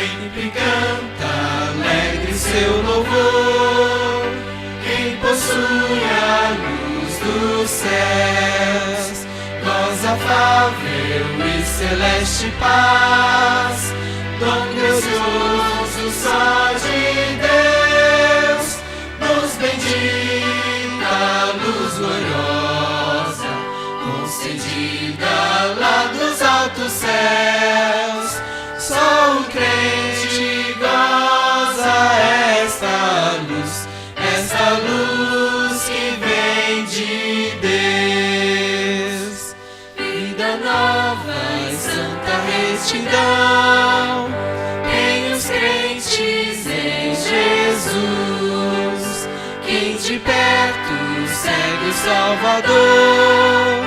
sempre canta alegre seu louvor. Quem possui a luz dos céus, voz afável e celeste paz, dom gracioso só de Deus, nos bendita luz gloriosa, concedida lá dos altos céus. Só o crente goza esta luz que vem de Deus. Vida nova e santa retidão tem os crentes em Jesus. Quem de perto segue o Salvador,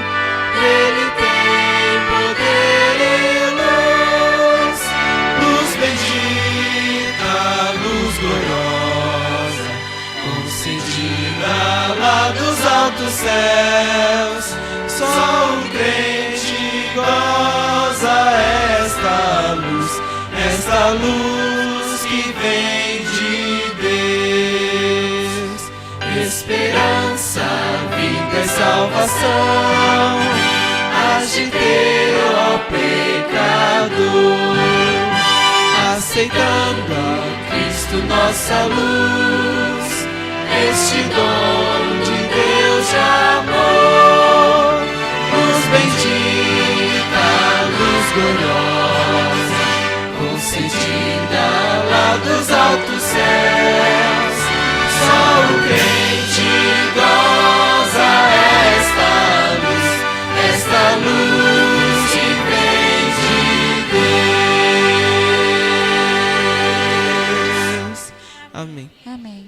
ele tem poder e luz. Luz bendita, luz gloriosa, concedida lá dos altos céus. Só o crente goza esta luz que vem de Deus. Esperança, vida e salvação, hás de ter, ó pecador, aceitando a Cristo nossa luz, este dom de Deus de amor. Luz bendita, luz gloriosa, concedida lá dos altos céus. Só o crente goza esta luz que vem de Deus. Amém. Amém.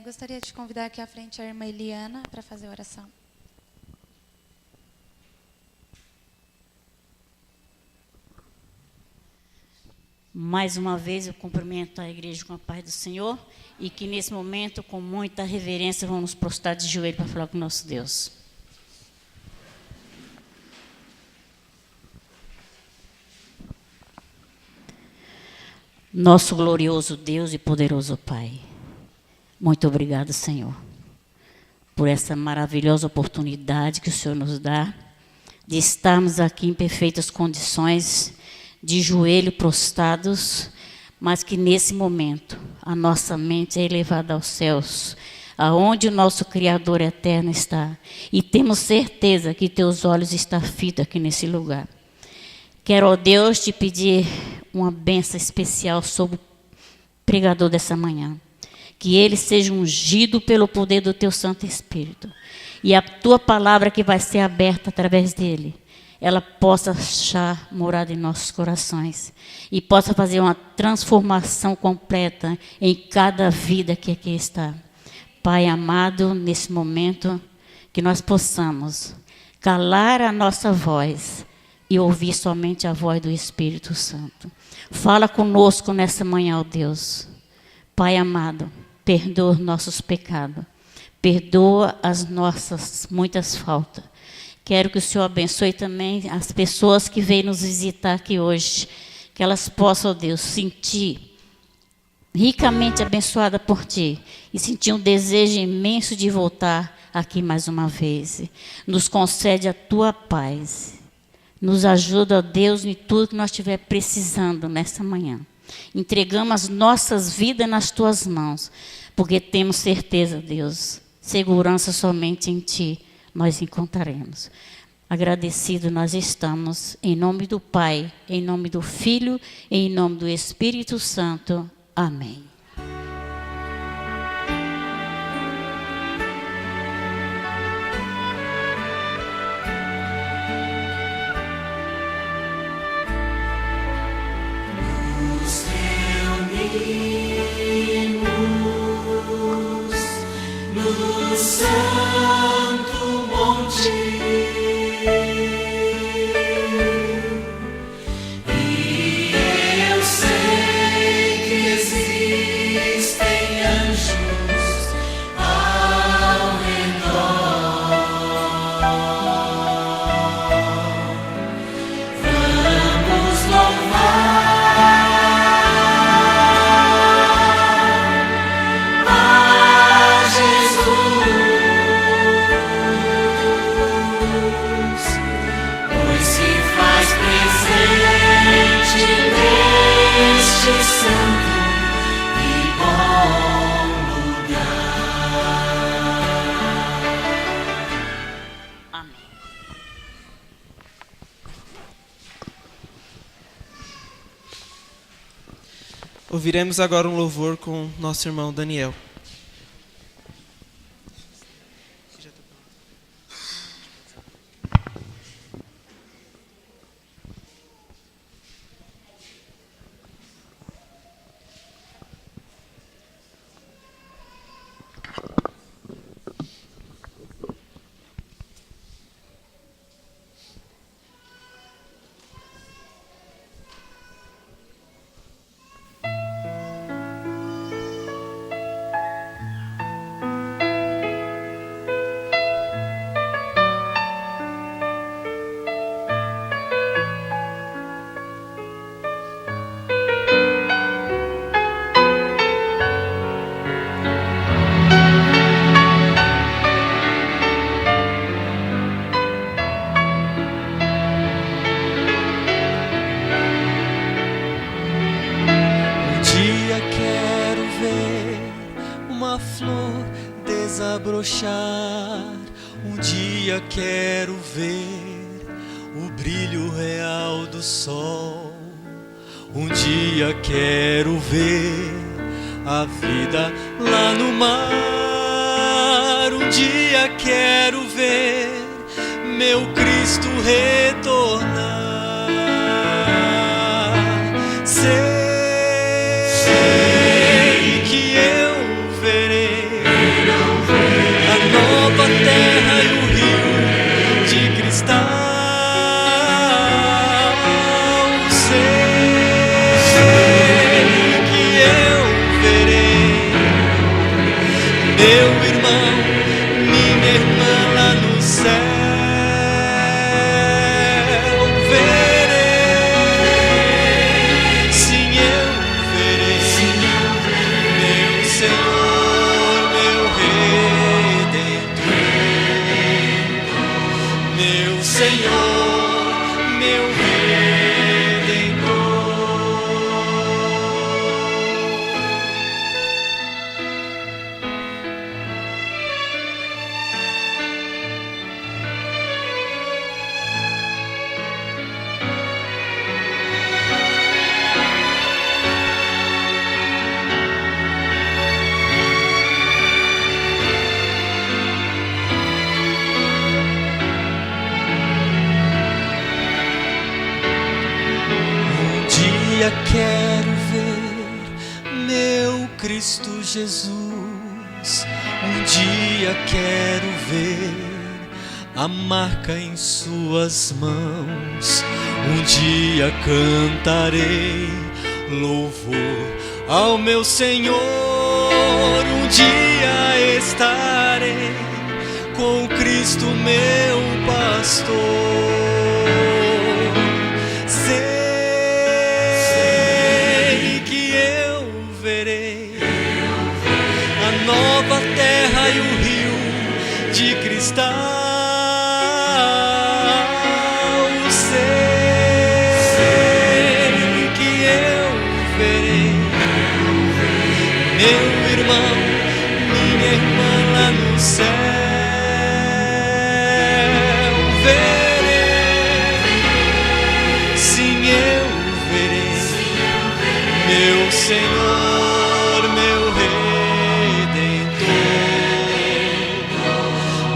Gostaria de convidar aqui à frente a irmã Eliana para fazer a oração. Mais uma vez eu cumprimento a igreja com a paz do Senhor e que nesse momento, com muita reverência, vamos nos prostrar de joelho para falar com o nosso Deus. Nosso glorioso Deus e poderoso Pai, muito obrigado, Senhor, por essa maravilhosa oportunidade que o Senhor nos dá de estarmos aqui em perfeitas condições, de joelho prostrados, mas que nesse momento a nossa mente é elevada aos céus, aonde o nosso Criador eterno está, e temos certeza que teus olhos estão fitos aqui nesse lugar. Quero, ó Deus, te pedir uma bênção especial sobre o pregador dessa manhã, que ele seja ungido pelo poder do teu Santo Espírito, e a tua palavra que vai ser aberta através dele, ela possa achar morada em nossos corações e possa fazer uma transformação completa em cada vida que aqui está. Pai amado, nesse momento, que nós possamos calar a nossa voz e ouvir somente a voz do Espírito Santo. Fala conosco nessa manhã, ó Deus. Pai amado, perdoa os nossos pecados, perdoa as nossas muitas faltas. Quero que o Senhor abençoe também as pessoas que vêm nos visitar aqui hoje, que elas possam, ó Deus, sentir ricamente abençoada por Ti e sentir um desejo imenso de voltar aqui mais uma vez. Nos concede a Tua paz. Nos ajuda, ó Deus, em tudo que nós estiver precisando nessa manhã. Entregamos as nossas vidas nas Tuas mãos, porque temos certeza, Deus, segurança somente em Ti nós encontraremos. Agradecido nós estamos, em nome do Pai, em nome do Filho, em nome do Espírito Santo. Amém. Nos reunimos no Santo Monte, e eu sei que existem anjos ao redor. Ouviremos agora um louvor com nosso irmão Daniel. Um dia quero ver o brilho real do sol. Um dia quero ver a vida lá no mar. Um dia quero ver meu Cristo retornar. Sei que eu verei a nova terra e o rio de cristal. Sei que eu verei meu irmão, minha irmã lá no céu. Verei, sim, eu verei meu Senhor, meu Redentor, meu Senhor, meu Redentor. Um dia quero ver meu Cristo Jesus. Um dia quero ver a marca em suas mãos. Um dia cantarei louvor ao meu Senhor. Um dia estarei com Cristo meu pastor. Sei que eu verei a nova terra e o rio de cristal. Sei que eu verei meu irmão, minha irmã lá no céu. Verei, sim, eu verei meu Senhor, meu Redentor,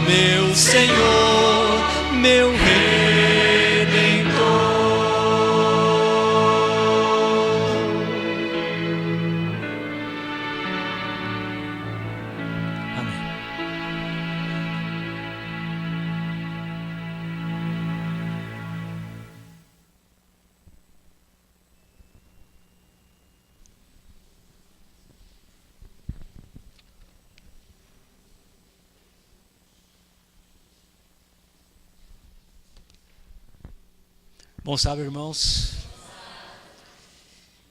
meu Senhor, meu Redentor. Amém. Bom sábado, irmãos.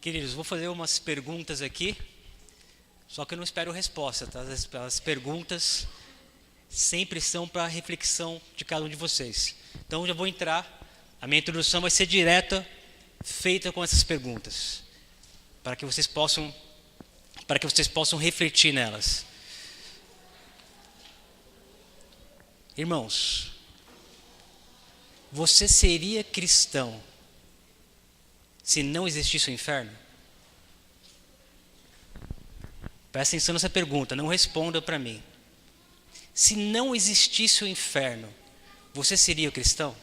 Queridos, vou fazer umas perguntas aqui, só que eu não espero resposta, tá? As perguntas sempre são para reflexão de cada um de vocês. Então, eu já vou entrar, a minha introdução vai ser direta, feita com essas perguntas, para que vocês possam refletir nelas. Irmãos, você seria cristão se não existisse o inferno? Presta atenção nessa pergunta, não responda para mim. Se não existisse o inferno, você seria cristão?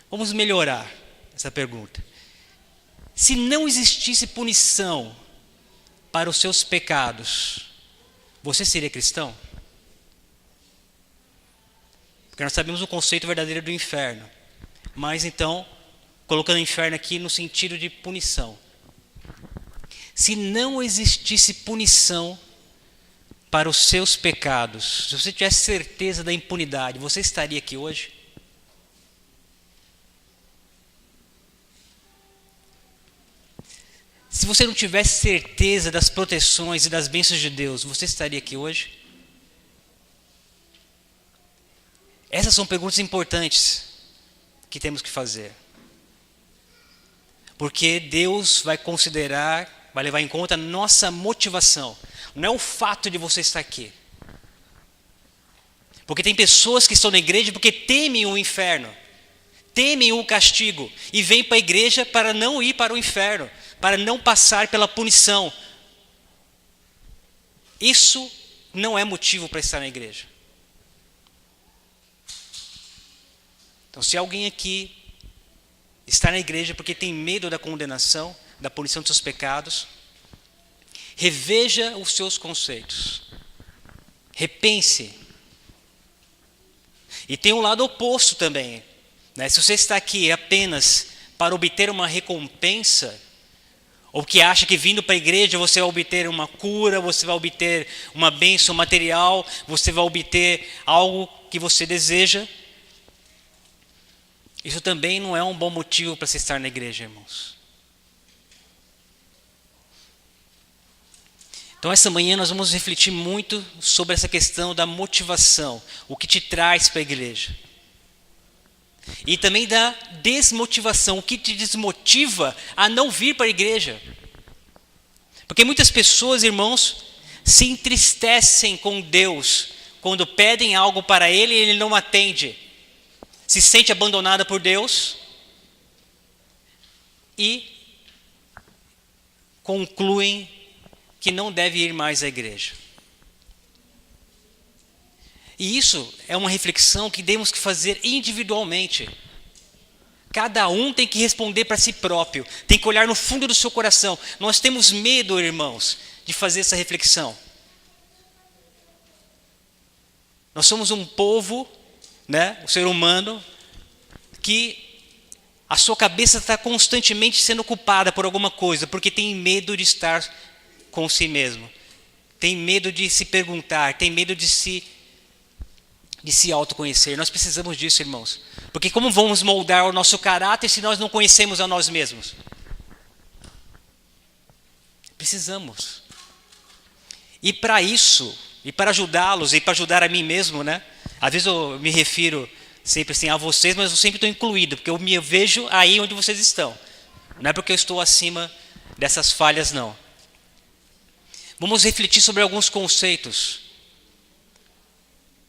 Vamos melhorar essa pergunta. Se não existisse punição para os seus pecados, você seria cristão? Porque nós sabemos o conceito verdadeiro do inferno. Mas então, colocando o inferno aqui no sentido de punição. Se não existisse punição para os seus pecados, se você tivesse certeza da impunidade, você estaria aqui hoje? Se você não tivesse certeza das proteções e das bênçãos de Deus, você estaria aqui hoje? Essas são perguntas importantes que temos que fazer. Porque Deus vai considerar, vai levar em conta a nossa motivação. Não é o fato de você estar aqui. Porque tem pessoas que estão na igreja porque temem o inferno, temem o castigo e vêm para a igreja para não ir para o inferno, para não passar pela punição. Isso não é motivo para estar na igreja. Então, se alguém aqui está na igreja porque tem medo da condenação, da punição dos seus pecados, reveja os seus conceitos. Repense. E tem um lado oposto também, né? Se você está aqui apenas para obter uma recompensa, ou que acha que vindo para a igreja você vai obter uma cura, você vai obter uma bênção material, você vai obter algo que você deseja, isso também não é um bom motivo para se estar na igreja, irmãos. Então, essa manhã nós vamos refletir muito sobre essa questão da motivação, o que te traz para a igreja. E também da desmotivação, o que te desmotiva a não vir para a igreja. Porque muitas pessoas, irmãos, se entristecem com Deus quando pedem algo para Ele e Ele não atende. Se sente abandonada por Deus e concluem que não deve ir mais à igreja. E isso é uma reflexão que temos que fazer individualmente. Cada um tem que responder para si próprio, tem que olhar no fundo do seu coração. Nós temos medo, irmãos, de fazer essa reflexão. Nós somos um povo, né, o ser humano, que a sua cabeça está constantemente sendo ocupada por alguma coisa, porque tem medo de estar com si mesmo, tem medo de se perguntar, tem medo de se autoconhecer. Nós precisamos disso, irmãos, porque como vamos moldar o nosso caráter se nós não conhecemos a nós mesmos? Precisamos. E para isso, e para ajudá-los, e para ajudar a mim mesmo, né? Às vezes eu me refiro sempre assim a vocês, mas eu sempre estou incluído, porque eu me vejo aí onde vocês estão. Não é porque eu estou acima dessas falhas, não. Vamos refletir sobre alguns conceitos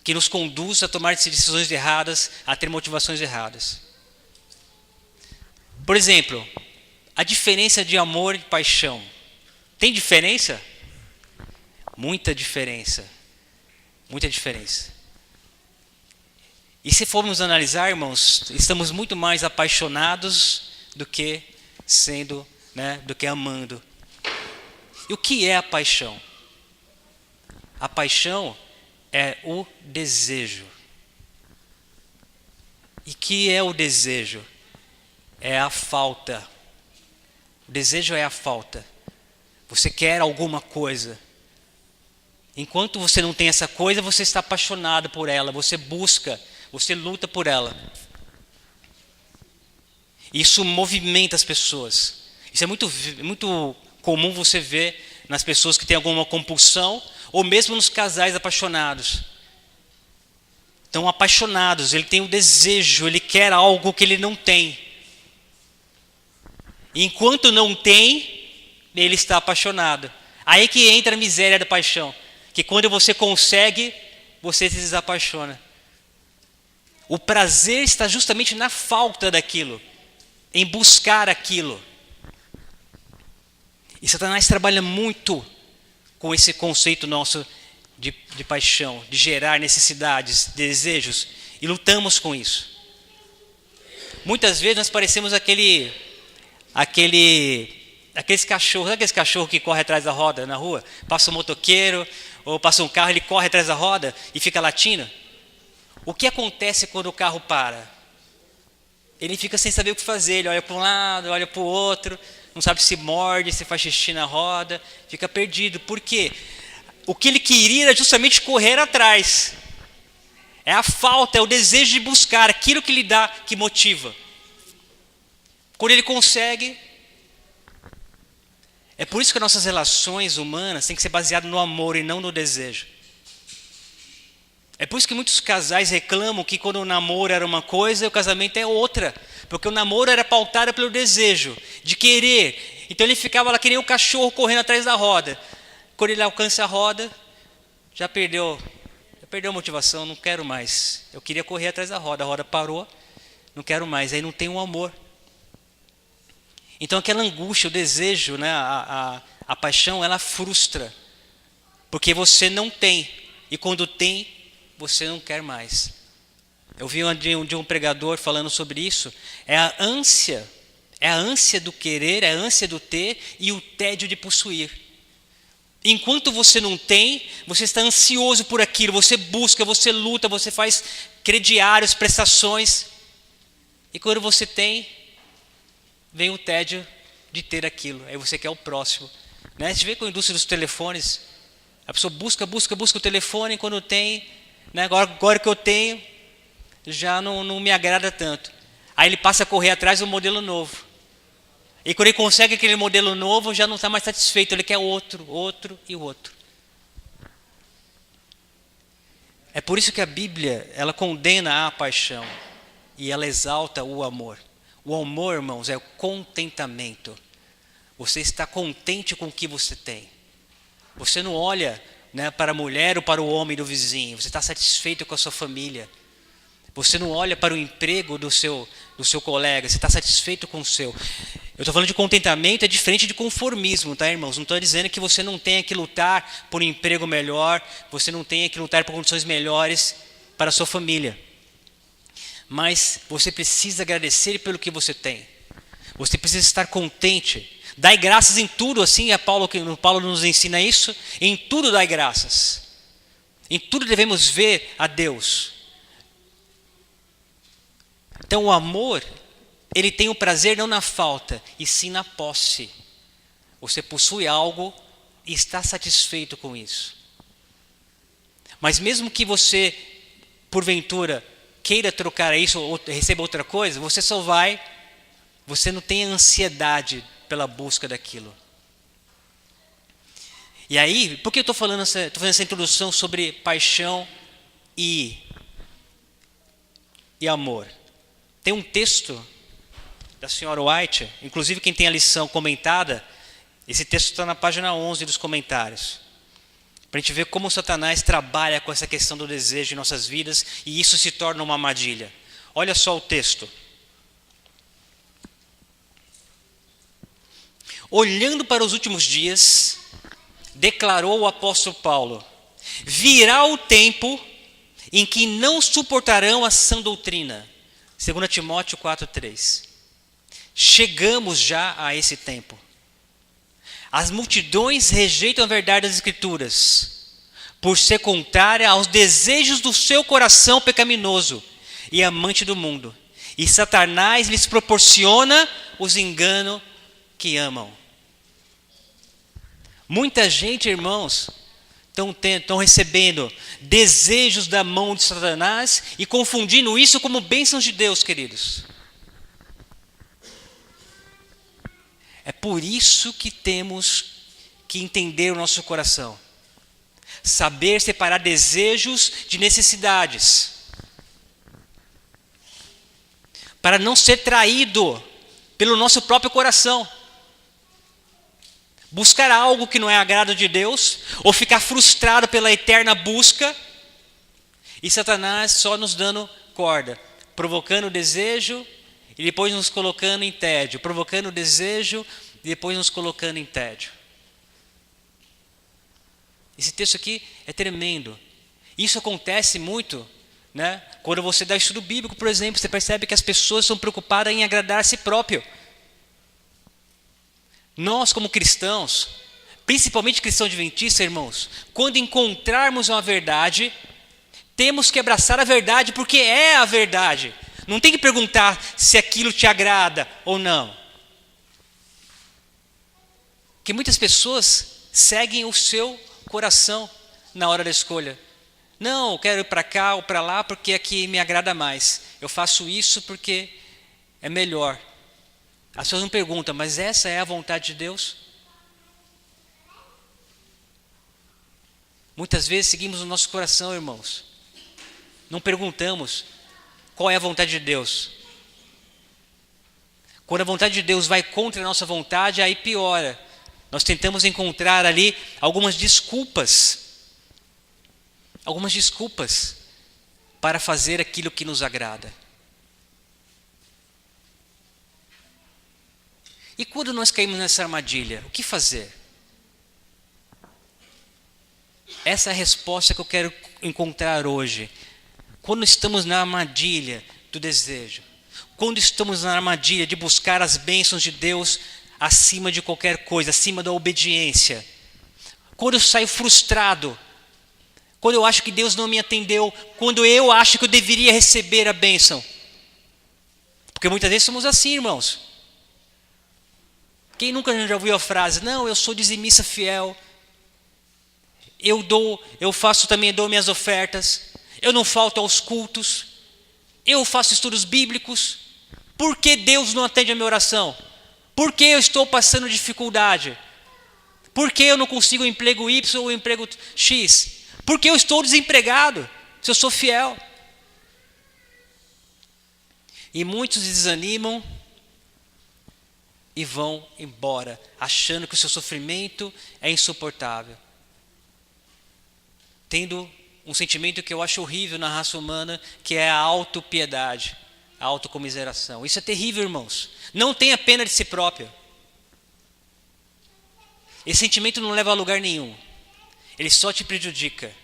que nos conduzem a tomar decisões erradas, a ter motivações erradas. Por exemplo, a diferença de amor e paixão. Tem diferença? Muita diferença. Muita diferença. E se formos analisar, irmãos, estamos muito mais apaixonados do que sendo, né, do que amando. E o que é a paixão? A paixão é o desejo. E que é o desejo? É a falta. O desejo é a falta. Você quer alguma coisa. Enquanto você não tem essa coisa, você está apaixonado por ela, você busca, você luta por ela. Isso movimenta as pessoas. Isso é muito comum você ver nas pessoas que têm alguma compulsão, ou mesmo nos casais apaixonados. Estão apaixonados, ele tem um desejo, ele quer algo que ele não tem. E enquanto não tem, ele está apaixonado. Aí que entra a miséria da paixão, que quando você consegue, você se desapaixona. O prazer está justamente na falta daquilo, em buscar aquilo. E Satanás trabalha muito com esse conceito nosso de paixão, de gerar necessidades, desejos, e lutamos com isso. Muitas vezes nós parecemos aqueles cachorros, sabe aqueles cachorros que correm atrás da roda na rua? Passa um motoqueiro ou passa um carro, ele corre atrás da roda e fica latindo. O que acontece quando o carro para? Ele fica sem saber o que fazer, ele olha para um lado, olha para o outro, não sabe se morde, se faz xixi na roda, fica perdido. Por quê? O que ele queria era justamente correr atrás. É a falta, é o desejo de buscar aquilo que lhe dá, que motiva. Quando ele consegue, é por isso que as nossas relações humanas têm que ser baseadas no amor e não no desejo. É por isso que muitos casais reclamam que quando o namoro era uma coisa, o casamento é outra. Porque o namoro era pautado pelo desejo, de querer. Então ele ficava lá que nem um cachorro correndo atrás da roda. Quando ele alcança a roda, já perdeu a motivação, não quero mais. Eu queria correr atrás da roda, a roda parou, não quero mais. Aí não tem um amor. Então aquela angústia, o desejo, né, a paixão, ela frustra. Porque você não tem. E quando tem, você não quer mais. Eu vi de um pregador falando sobre isso. É a ânsia do querer, é a ânsia do ter e o tédio de possuir. Enquanto você não tem, você está ansioso por aquilo, você busca, você luta, você faz crediários, prestações. E quando você tem, vem o tédio de ter aquilo. Aí você quer o próximo. Né? Você vê com a indústria dos telefones, a pessoa busca o telefone, e quando tem, né, agora que eu tenho, já não me agrada tanto. Aí ele passa a correr atrás do modelo novo. E quando ele consegue aquele modelo novo, já não está mais satisfeito, ele quer outro e outro. É por isso que a Bíblia, ela condena a paixão e ela exalta o amor. O amor, irmãos, é o contentamento. Você está contente com o que você tem. Você não olha, né, para a mulher ou para o homem do vizinho. Você está satisfeito com a sua família. Você não olha para o emprego do seu colega. Você está satisfeito com o seu. Eu estou falando de contentamento, é diferente de conformismo, tá, irmãos? Não estou dizendo que você não tenha que lutar por um emprego melhor, você não tenha que lutar por condições melhores para a sua família. Mas você precisa agradecer pelo que você tem. Você precisa estar contente. Dai graças em tudo, assim Paulo nos ensina isso. Em tudo dai graças. Em tudo devemos ver a Deus. Então o amor, ele tem o prazer não na falta, e sim na posse. Você possui algo e está satisfeito com isso. Mas mesmo que você, porventura, queira trocar isso ou receba outra coisa, você não tem ansiedade pela busca daquilo. E aí, por que eu estou fazendo essa introdução sobre paixão e amor? Tem um texto da senhora White, inclusive quem tem a lição comentada, esse texto está na página 11 dos comentários. Para a gente ver como Satanás trabalha com essa questão do desejo em nossas vidas e isso se torna uma armadilha. Olha só o texto. Olhando para os últimos dias, declarou o apóstolo Paulo: virá o tempo em que não suportarão a sã doutrina. 2 Timóteo 4:3. Chegamos já a esse tempo. As multidões rejeitam a verdade das Escrituras, por ser contrária aos desejos do seu coração pecaminoso e amante do mundo. E Satanás lhes proporciona os enganos que amam. Muita gente, irmãos, estão recebendo desejos da mão de Satanás e confundindo isso como bênçãos de Deus, queridos. É por isso que temos que entender o nosso coração. Saber separar desejos de necessidades. Para não ser traído pelo nosso próprio coração. Buscar algo que não é agrado de Deus, ou ficar frustrado pela eterna busca, e Satanás só nos dando corda, provocando desejo e depois nos colocando em tédio, provocando desejo e depois nos colocando em tédio. Esse texto aqui é tremendo. Isso acontece muito, né? Quando você dá estudo bíblico, por exemplo, você percebe que as pessoas são preocupadas em agradar a si próprio. Nós, como cristãos, principalmente cristão adventista, irmãos, quando encontrarmos uma verdade, temos que abraçar a verdade porque é a verdade. Não tem que perguntar se aquilo te agrada ou não. Porque muitas pessoas seguem o seu coração na hora da escolha. Não, eu quero ir para cá ou para lá porque aqui me agrada mais. Eu faço isso porque é melhor. As pessoas não perguntam, mas essa é a vontade de Deus? Muitas vezes seguimos o nosso coração, irmãos. Não perguntamos qual é a vontade de Deus. Quando a vontade de Deus vai contra a nossa vontade, aí piora. Nós tentamos encontrar ali algumas desculpas para fazer aquilo que nos agrada. E quando nós caímos nessa armadilha, o que fazer? Essa é a resposta que eu quero encontrar hoje. Quando estamos na armadilha do desejo, quando estamos na armadilha de buscar as bênçãos de Deus acima de qualquer coisa, acima da obediência, quando eu saio frustrado, quando eu acho que Deus não me atendeu, quando eu acho que eu deveria receber a bênção, porque muitas vezes somos assim, irmãos. Quem nunca já ouviu a frase, não, eu sou dizimista fiel, eu dou minhas ofertas, eu não falto aos cultos, eu faço estudos bíblicos, por que Deus não atende a minha oração? Por que eu estou passando dificuldade? Por que eu não consigo o emprego Y ou o emprego X? Por que eu estou desempregado, se eu sou fiel? E muitos desanimam e vão embora, achando que o seu sofrimento é insuportável. Tendo um sentimento que eu acho horrível na raça humana, que é a autopiedade, a autocomiseração. Isso é terrível, irmãos. Não tenha pena de si próprio. Esse sentimento não leva a lugar nenhum. Ele só te prejudica.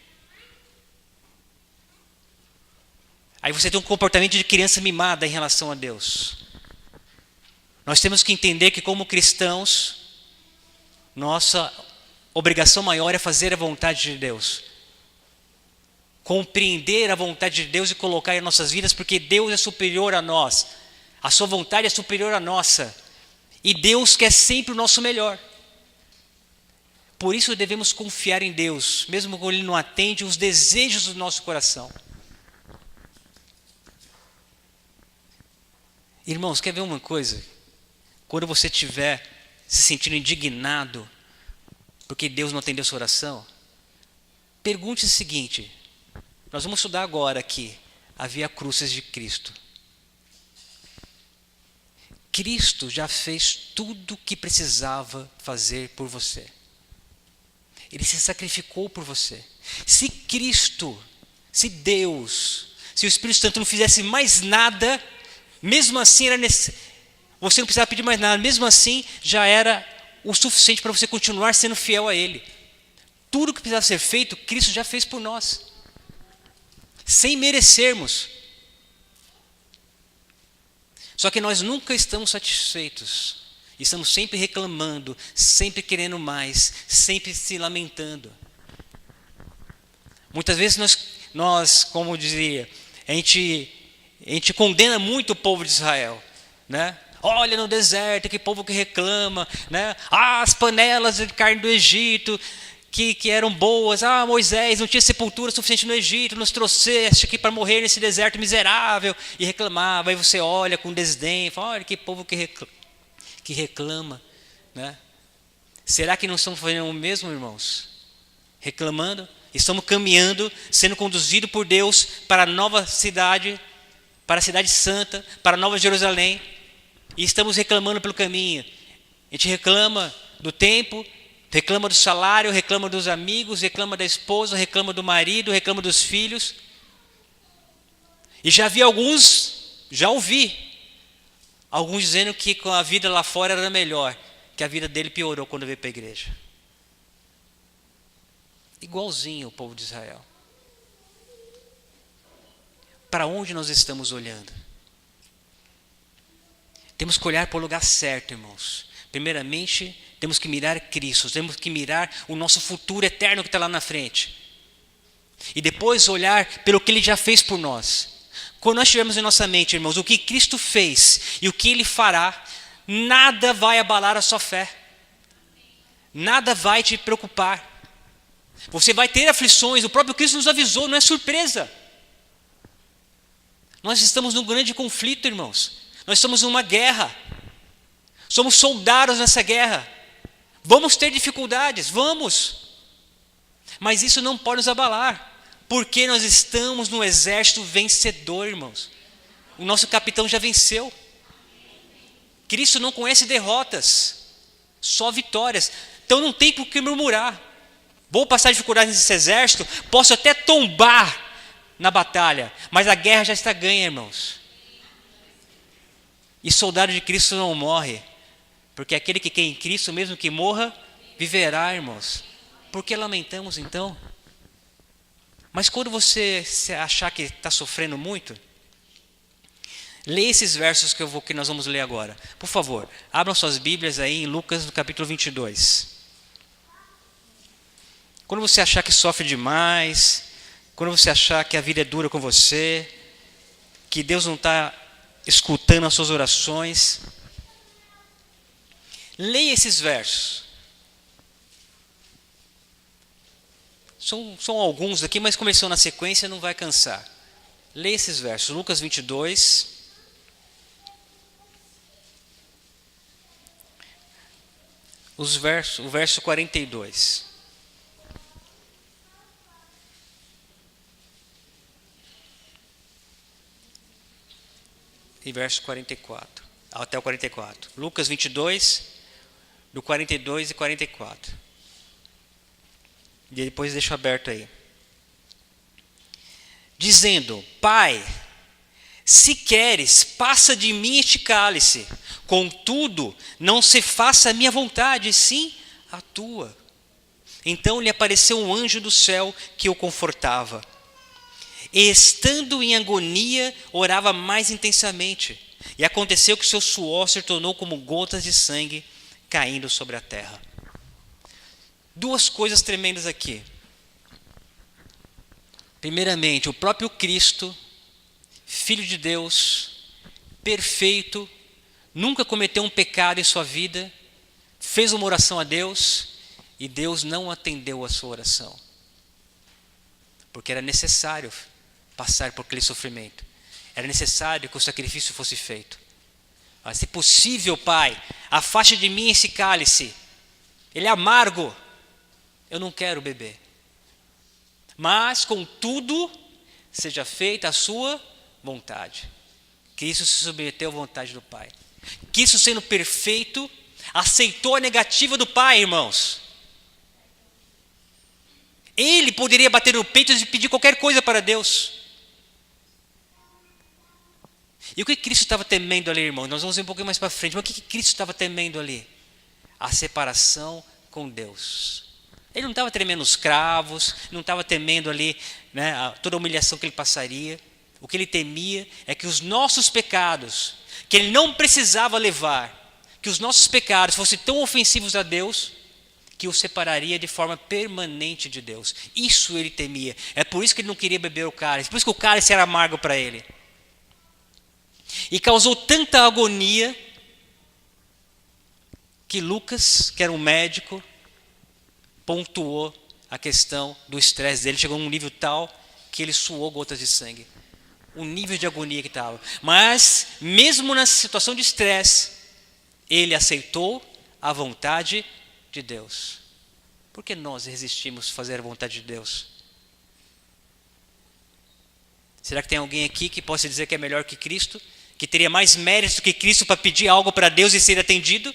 Aí você tem um comportamento de criança mimada em relação a Deus. Nós temos que entender que, como cristãos, nossa obrigação maior é fazer a vontade de Deus. Compreender a vontade de Deus e colocar em nossas vidas, porque Deus é superior a nós. A sua vontade é superior à nossa. E Deus quer sempre o nosso melhor. Por isso devemos confiar em Deus, mesmo quando Ele não atende os desejos do nosso coração. Irmãos, quer ver uma coisa? Quando você estiver se sentindo indignado porque Deus não atendeu sua oração, pergunte o seguinte. Nós vamos estudar agora aqui a Via Crucis de Cristo. Cristo já fez tudo o que precisava fazer por você. Ele se sacrificou por você. Se Cristo, se Deus, se o Espírito Santo não fizesse mais nada, mesmo assim você não precisava pedir mais nada, mesmo assim já era o suficiente para você continuar sendo fiel a Ele. Tudo que precisava ser feito, Cristo já fez por nós. Sem merecermos. Só que nós nunca estamos satisfeitos. Estamos sempre reclamando, sempre querendo mais, sempre se lamentando. Muitas vezes nós como dizia, a gente condena muito o povo de Israel, né? Olha no deserto, que povo que reclama, né? As panelas de carne do Egito, que eram boas. Moisés, não tinha sepultura suficiente no Egito, nos trouxeste aqui para morrer nesse deserto miserável. E reclamava, aí você olha com desdém, fala, olha que povo que reclama, né? Será que não estamos fazendo o mesmo, irmãos? Reclamando? Estamos caminhando, sendo conduzidos por Deus para a nova cidade, para a cidade santa, para a Nova Jerusalém. E estamos reclamando pelo caminho. A gente reclama do tempo, reclama do salário, reclama dos amigos, reclama da esposa, reclama do marido, reclama dos filhos. E já ouvi alguns dizendo que a vida lá fora era melhor, que a vida dele piorou quando veio para a igreja. igualzinho o povo de Israel. Para onde nós estamos olhando? Temos que olhar para o lugar certo, irmãos. Primeiramente, temos que mirar Cristo, temos que mirar o nosso futuro eterno que está lá na frente. E depois olhar pelo que Ele já fez por nós. Quando nós tivermos em nossa mente, irmãos, o que Cristo fez e o que Ele fará, nada vai abalar a sua fé. Nada vai te preocupar. Você vai ter aflições, o próprio Cristo nos avisou, não é surpresa. Nós estamos num grande conflito, irmãos. Nós estamos numa guerra. Somos soldados nessa guerra. Vamos ter dificuldades, vamos. Mas isso não pode nos abalar. Porque nós estamos no exército vencedor, irmãos. O nosso capitão já venceu. Cristo não conhece derrotas, só vitórias. Então não tem por que murmurar. Vou passar dificuldades nesse exército, posso até tombar na batalha, mas a guerra já está ganha, irmãos. E soldado de Cristo não morre, porque aquele que crê em Cristo, mesmo que morra, viverá, irmãos. Por que lamentamos então? Mas quando você achar que está sofrendo muito, leia esses versos que nós vamos ler agora. Por favor, abram suas Bíblias aí em Lucas, no capítulo 22. Quando você achar que sofre demais, quando você achar que a vida é dura com você, que Deus não está escutando as suas orações, leia esses versos. São alguns aqui, mas começou na sequência, não vai cansar. Leia esses versos. Lucas 22. O verso 42. E verso 44. Até o 44. Lucas 22, do 42 e 44. E depois deixo aberto aí. Dizendo: Pai, se queres, passa de mim este cálice. Contudo, não se faça a minha vontade, sim a tua. Então lhe apareceu um anjo do céu que o confortava. E estando em agonia, orava mais intensamente. E aconteceu que seu suor se tornou como gotas de sangue caindo sobre a terra. Duas coisas tremendas aqui. Primeiramente, o próprio Cristo, Filho de Deus, perfeito, nunca cometeu um pecado em sua vida, fez uma oração a Deus e Deus não atendeu a sua oração. Porque era necessário passar por aquele sofrimento. Era necessário que o sacrifício fosse feito. Mas, se possível, Pai, afaste de mim esse cálice. Ele é amargo. Eu não quero beber. Mas, contudo, seja feita a sua vontade. Cristo se submeteu à vontade do Pai. Cristo, sendo perfeito, aceitou a negativa do Pai, irmãos. Ele poderia bater no peito e pedir qualquer coisa para Deus. E o que Cristo estava temendo ali, irmão? Nós vamos ver um pouquinho mais para frente. Mas o que Cristo estava temendo ali? A separação com Deus. Ele não estava temendo os cravos, não estava temendo ali, né, toda a humilhação que ele passaria. O que ele temia é que os nossos pecados, que ele não precisava levar, que os nossos pecados fossem tão ofensivos a Deus, que o separaria de forma permanente de Deus. Isso ele temia. É por isso que ele não queria beber o cálice. Por isso que o cálice era amargo para ele. E causou tanta agonia que Lucas, que era um médico, pontuou a questão do estresse dele. Chegou a um nível tal que ele suou gotas de sangue. O nível de agonia que estava. Mas, mesmo nessa situação de estresse, ele aceitou a vontade de Deus. Por que nós resistimos a fazer a vontade de Deus? Será que tem alguém aqui que possa dizer que é melhor que Cristo? Que teria mais mérito que Cristo para pedir algo para Deus e ser atendido?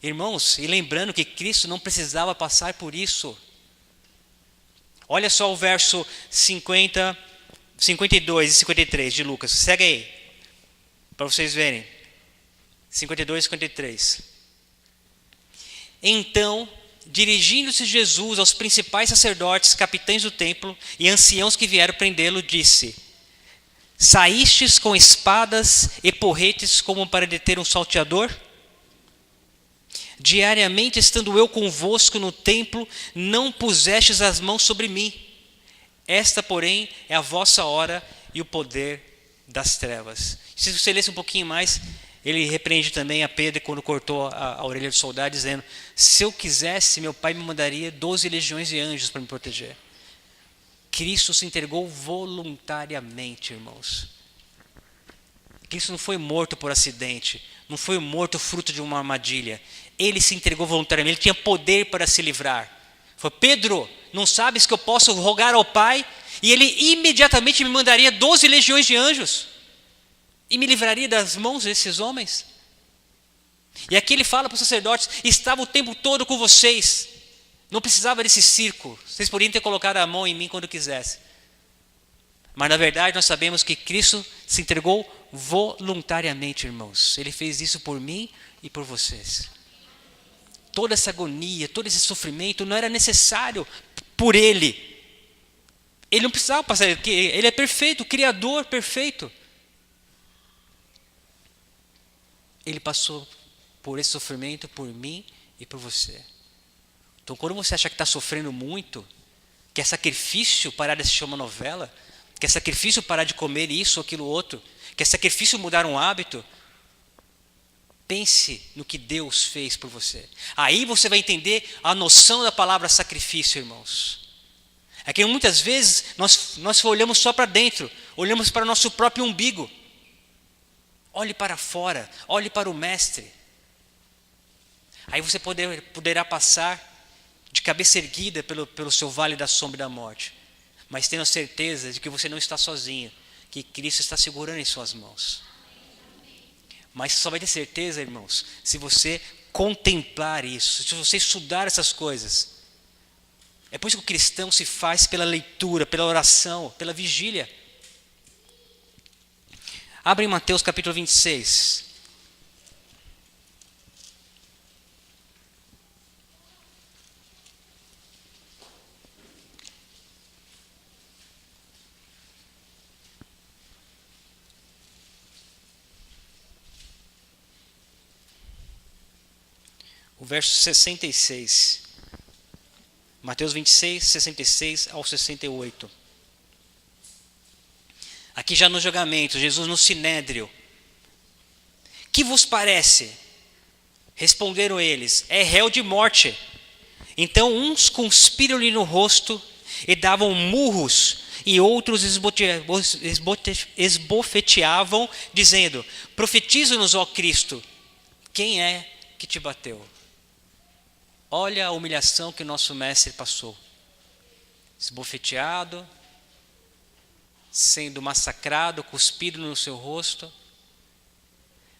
Irmãos, e lembrando que Cristo não precisava passar por isso. Olha só o verso 52 e 53 de Lucas. Segue aí, para vocês verem. 52 e 53. Então Dirigindo-se Jesus aos principais sacerdotes, capitães do templo e anciãos que vieram prendê-lo, disse: saístes com espadas e porretes como para deter um salteador? Diariamente, estando eu convosco no templo, não pusestes as mãos sobre mim. Esta, porém, é a vossa hora e o poder das trevas. Se você lesse um pouquinho mais, ele repreende também a Pedro quando cortou a orelha do soldado, dizendo: se eu quisesse, meu pai me mandaria 12 legiões de anjos para me proteger. Cristo se entregou voluntariamente, irmãos. Cristo não foi morto por acidente, não foi morto fruto de uma armadilha. Ele se entregou voluntariamente, ele tinha poder para se livrar. Falou: Pedro, não sabes que eu posso rogar ao Pai? E ele imediatamente me mandaria 12 legiões de anjos e me livraria das mãos desses homens. E aqui ele fala para os sacerdotes: estava o tempo todo com vocês, não precisava desse circo, vocês poderiam ter colocado a mão em mim quando quisessem. Mas na verdade nós sabemos que Cristo se entregou voluntariamente, irmãos. Ele fez isso por mim e por vocês. Toda essa agonia, todo esse sofrimento não era necessário por Ele. Ele não precisava passar, Ele é perfeito, o Criador perfeito. Ele passou por esse sofrimento por mim e por você. Então, quando você acha que está sofrendo muito, que é sacrifício parar de assistir uma novela, que é sacrifício parar de comer isso ou aquilo outro, que é sacrifício mudar um hábito, pense no que Deus fez por você. Aí você vai entender a noção da palavra sacrifício, irmãos. É que muitas vezes nós olhamos só para dentro, olhamos para o nosso próprio umbigo. Olhe para fora, olhe para o Mestre. Aí você poderá passar de cabeça erguida pelo seu vale da sombra e da morte, mas tendo a certeza de que você não está sozinho, que Cristo está segurando em suas mãos. Mas só vai ter certeza, irmãos, se você contemplar isso, se você estudar essas coisas. É por isso que o cristão se faz pela leitura, pela oração, pela vigília. Abre em Mateus capítulo 26. O verso 66. Mateus 26, 66 ao 68. Aqui já no julgamento, Jesus no sinédrio. Que vos parece? Responderam eles: é réu de morte. Então uns cuspiram-lhe no rosto e davam murros, e outros esbofeteavam, dizendo: profetiza-nos, ó Cristo, quem é que te bateu? Olha a humilhação que o nosso mestre passou. Esbofeteado, sendo massacrado, cuspido no seu rosto,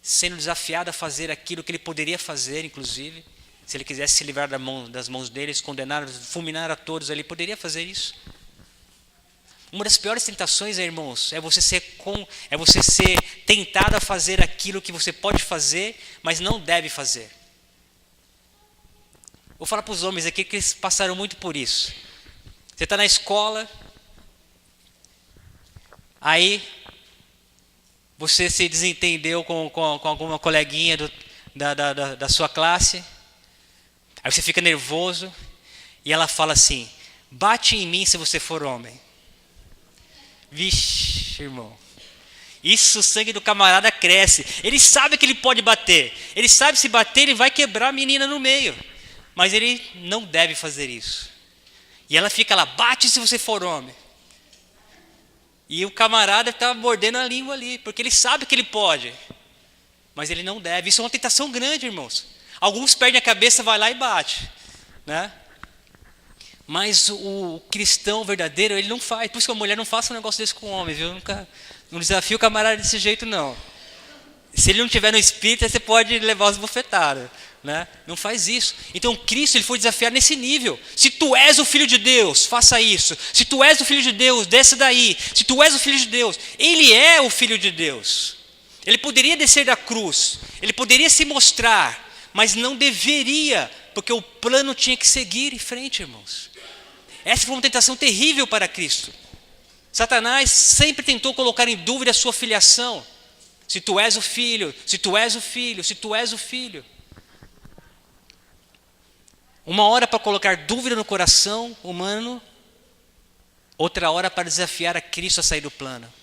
sendo desafiado a fazer aquilo que ele poderia fazer, inclusive, se ele quisesse se livrar das mãos deles, condenar, fulminar a todos ali, poderia fazer isso. Uma das piores tentações, irmãos, é você ser tentado a fazer aquilo que você pode fazer, mas não deve fazer. Vou falar para os homens aqui que eles passaram muito por isso. Você está na escola, aí você se desentendeu com alguma coleguinha da sua classe, aí você fica nervoso e ela fala assim: bate em mim se você for homem. Vixe, irmão, isso o sangue do camarada cresce. Ele sabe que ele pode bater, ele sabe que se bater ele vai quebrar a menina no meio, mas ele não deve fazer isso. E ela fica lá: bate se você for homem. E o camarada está mordendo a língua ali, porque ele sabe que ele pode, mas ele não deve. Isso é uma tentação grande, irmãos. Alguns perdem a cabeça, vai lá e bate, né? Mas o cristão verdadeiro, ele não faz. Por isso que a mulher não faça um negócio desse com o homem, viu? Não desafia o camarada desse jeito, não. Se ele não tiver no espírito, você pode levar as bofetadas, né? Não faz isso. Então Cristo, ele foi desafiado nesse nível. Se tu és o Filho de Deus, faça isso. Se tu és o Filho de Deus, desce daí. Se tu és o Filho de Deus, ele é o Filho de Deus. Ele poderia descer da cruz, ele poderia se mostrar, mas não deveria, porque o plano tinha que seguir em frente, irmãos. Essa foi uma tentação terrível para Cristo. Satanás sempre tentou colocar em dúvida a sua filiação. Se tu és o filho, se tu és o filho, se tu és o filho. Uma hora para colocar dúvida no coração humano, outra hora para desafiar a Cristo a sair do plano.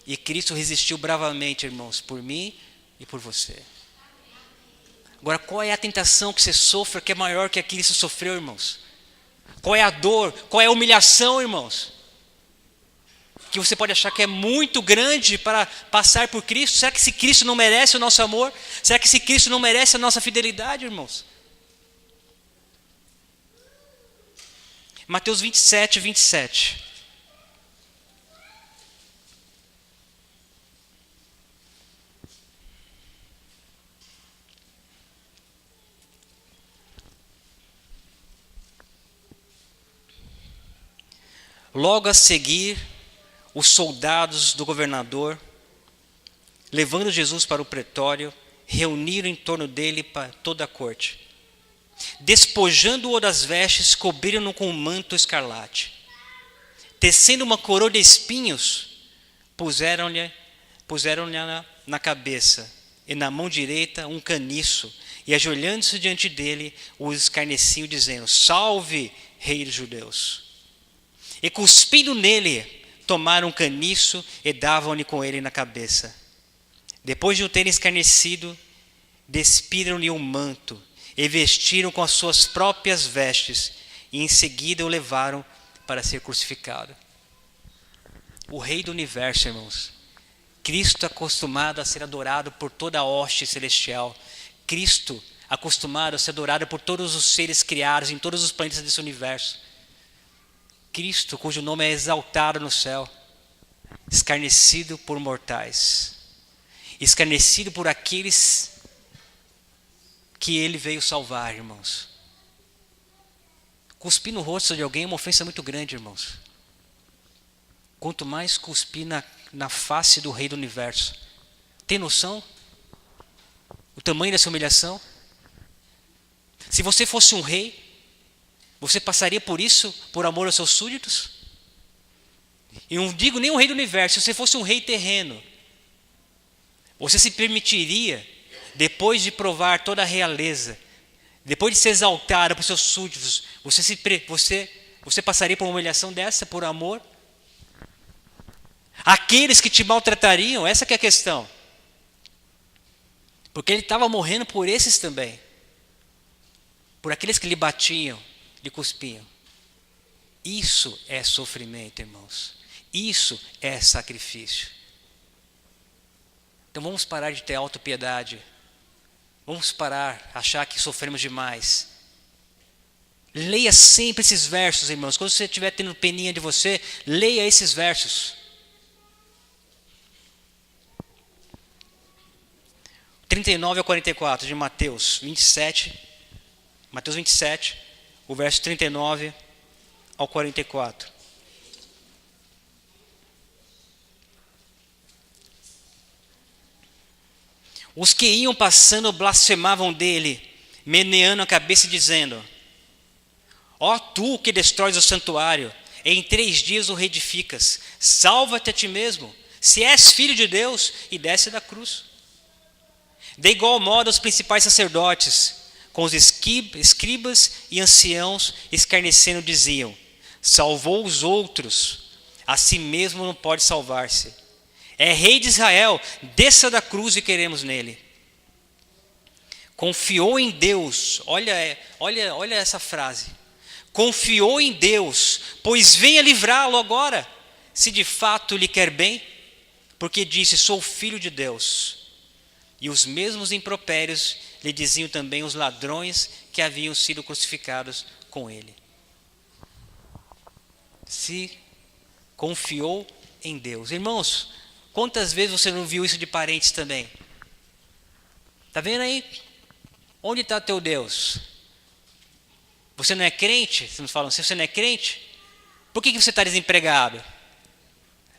E Cristo resistiu bravamente, irmãos, por mim e por você. Agora, qual é a tentação que você sofre que é maior que a que Cristo sofreu, irmãos? Qual é a dor? Qual é a humilhação, irmãos? Que você pode achar que é muito grande para passar por Cristo? Será que esse Cristo não merece o nosso amor? Será que esse Cristo não merece a nossa fidelidade, irmãos? Mateus 27, 27. Logo a seguir, os soldados do governador, levando Jesus para o pretório, reuniram em torno dele para toda a corte. Despojando-o das vestes, cobriram-no com um manto escarlate. Tecendo uma coroa de espinhos, puseram-lhe na cabeça, e na mão direita um caniço, e ajoelhando-se diante dele, os escarneciam, dizendo: Salve, Rei dos Judeus! E cuspindo nele, tomaram um caniço e davam-lhe com ele na cabeça. Depois de o terem escarnecido, despiram-lhe um manto e vestiram com as suas próprias vestes, e em seguida o levaram para ser crucificado. O Rei do Universo, irmãos. Cristo acostumado a ser adorado por toda a hoste celestial. Cristo acostumado a ser adorado por todos os seres criados em todos os planetas desse universo. Cristo, cujo nome é exaltado no céu, escarnecido por mortais, escarnecido por aqueles que ele veio salvar, irmãos. Cuspir no rosto de alguém é uma ofensa muito grande, irmãos. Quanto mais cuspir na face do Rei do Universo. Tem noção? O tamanho dessa humilhação? Se você fosse um rei, você passaria por isso por amor aos seus súditos? E não digo nem um rei do universo, se você fosse um rei terreno, você se permitiria, depois de provar toda a realeza, depois de ser exaltado por seus súditos, você passaria por uma humilhação dessa por amor? Aqueles que te maltratariam, essa que é a questão. Porque ele estava morrendo por esses também. Por aqueles que lhe batiam, lhe cuspiam. Isso é sofrimento, irmãos. Isso é sacrifício. Então vamos parar de ter autopiedade. Vamos parar, achar que sofremos demais. Leia sempre esses versos, irmãos. Quando você estiver tendo peninha de você, leia esses versos. 39 ao 44 de Mateus 27. Mateus 27, o verso 39 ao 44. Os que iam passando blasfemavam dele, meneando a cabeça e dizendo: Ó tu que destróis o santuário, em 3 dias o reedificas, salva-te a ti mesmo, se és filho de Deus, e desce da cruz. De igual modo os principais sacerdotes, com os escribas e anciãos, escarnecendo, diziam: salvou os outros, a si mesmo não pode salvar-se. É rei de Israel, desça da cruz e queremos nele. Confiou em Deus, olha essa frase. Confiou em Deus, pois venha livrá-lo agora, se de fato lhe quer bem, porque disse: sou filho de Deus. E os mesmos impropérios lhe diziam também os ladrões que haviam sido crucificados com ele. Se confiou em Deus. Irmãos, quantas vezes você não viu isso de parentes também? Está vendo aí? Onde está teu Deus? Você não é crente? Você nos fala, se você não é crente, por que você está desempregado?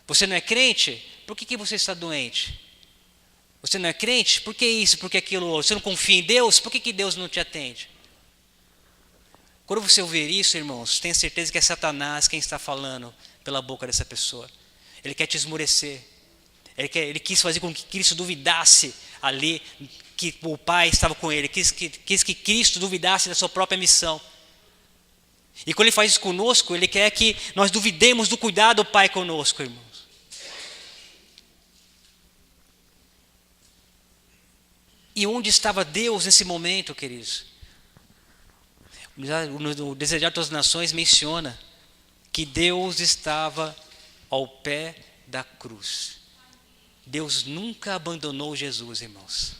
Você não é crente? Por que você está doente? Você não é crente? Por que isso? Por que aquilo? Você não confia em Deus? Por que Deus não te atende? Quando você ouvir isso, irmãos, tenha certeza que é Satanás quem está falando pela boca dessa pessoa. Ele quer te esmorecer. Ele quis fazer com que Cristo duvidasse ali que o Pai estava com ele. Quis que Cristo duvidasse da sua própria missão. E quando ele faz isso conosco, ele quer que nós duvidemos do cuidado do Pai conosco, irmãos. E onde estava Deus nesse momento, queridos? O Desejar de Todas as Nações menciona que Deus estava ao pé da cruz. Deus nunca abandonou Jesus, irmãos.